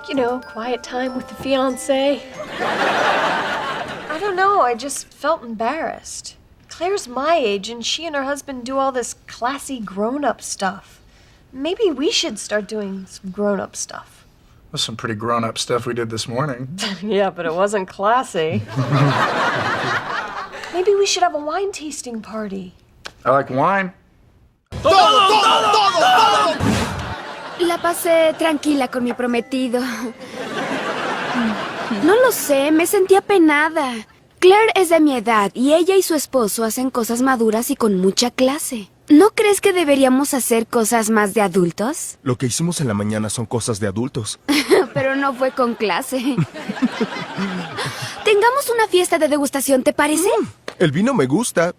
You know, quiet time with the fiancé. I don't know, I just felt embarrassed. Claire's my age, and she and her husband do all this classy grown-up stuff. Maybe we should start doing some grown-up stuff. That's some pretty grown-up stuff we did this morning. Yeah, but it wasn't classy. Maybe we should have a wine tasting party. I like wine. La pasé tranquila con mi prometido. No lo sé, me sentí apenada. Claire es de mi edad y ella y su esposo hacen cosas maduras y con mucha clase. ¿No crees que deberíamos hacer cosas más de adultos? Lo que hicimos en la mañana son cosas de adultos. Pero no fue con clase. Tengamos una fiesta de degustación, ¿te parece? El vino me gusta.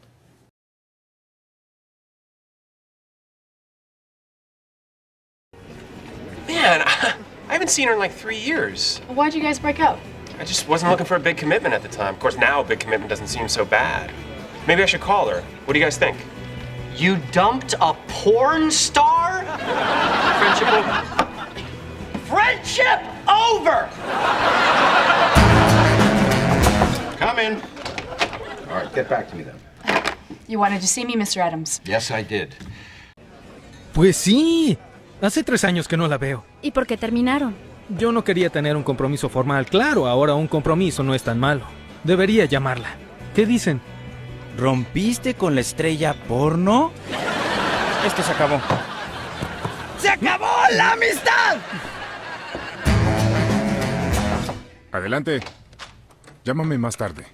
Man, I haven't seen her in like 3 years. Why'd you guys break up? I just wasn't looking for a big commitment at the time. Of course, now a big commitment doesn't seem so bad. Maybe I should call her. What do you guys think? You dumped a porn star? Friendship over. Friendship over! Come in. All right, get back to me then. You wanted to see me, Mr. Adams? Yes, I did. Pues sí. Hace 3 años que no la veo. ¿Y por qué terminaron? Yo no quería tener un compromiso formal. Claro, ahora un compromiso no es tan malo. Debería llamarla. ¿Qué dicen? ¿Rompiste con la estrella porno? Esto se acabó. ¡Se acabó la amistad! Adelante. Llámame más tarde.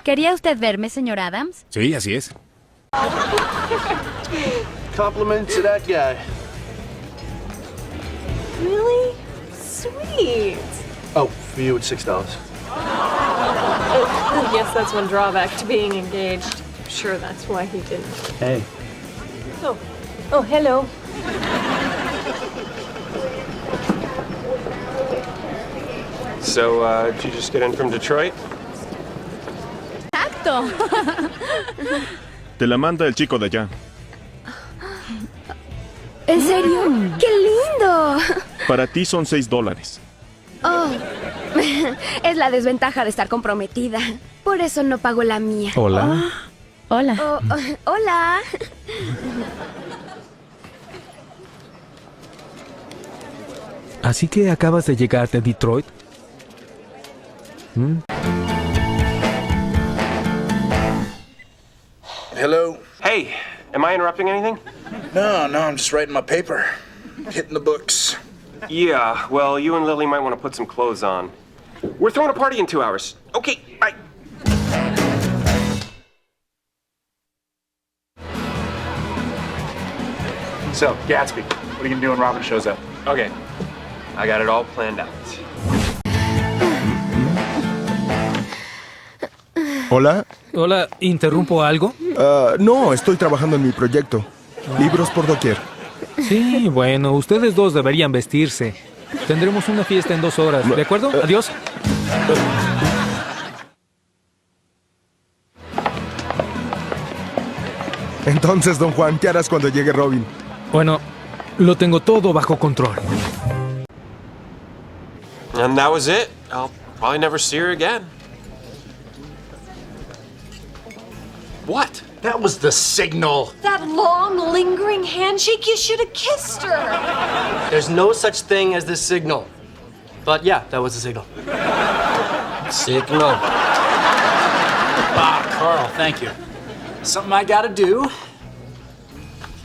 ¿Quería usted verme, señor Adams? Sí, así es. Compliments to that guy. Really? Sweet. Oh, for you, it's $6. Yes, that's one drawback to being engaged. I'm sure that's why he didn't. Hey. Oh, hello. So, did you just get in from Detroit? ¡Exacto! Te la manda el chico de allá. ¿En serio? ¡Qué lindo! Para ti son $6. Oh, es la desventaja de estar comprometida. Por eso no pago la mía. Hola. Hola. Hola. ¿Así que acabas de llegar de Detroit? Hello? Hey, am I interrupting anything? No, I'm just writing my paper. Hitting the books. Yeah, well, you and Lily might want to put some clothes on. We're throwing a party in 2 hours. Okay, bye. So, Gatsby, what are you gonna do when Robin shows up? Okay, I got it all planned out. ¿Hola? Hola, ¿interrumpo algo? No, estoy trabajando en mi proyecto. Libros por doquier. Sí, bueno, ustedes dos deberían vestirse. Tendremos una fiesta en 2 horas, ¿de acuerdo? Adiós. Entonces, don Juan, ¿qué harás cuando llegue Robin? Bueno, lo tengo todo bajo control. And that was it. I'll probably never see her again. What? That was the signal. That long, lingering handshake, you should have kissed her. There's no such thing as the signal. But yeah, that was the signal. Signal. Ah, Carl, thank you. Something I gotta do.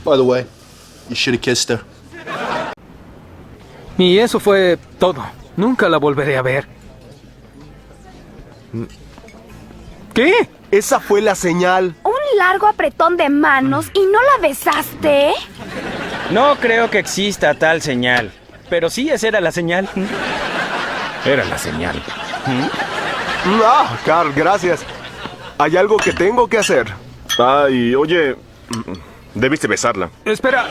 By the way, you should have kissed her. Y eso fue todo. Nunca la volveré a ver. ¿Qué? Esa fue la señal. ¿Un largo apretón de manos y no la besaste? No creo que exista tal señal. Pero sí, esa era la señal. Era la señal. Carl, gracias. Hay algo que tengo que hacer. Ay, oye, debiste besarla. Espera.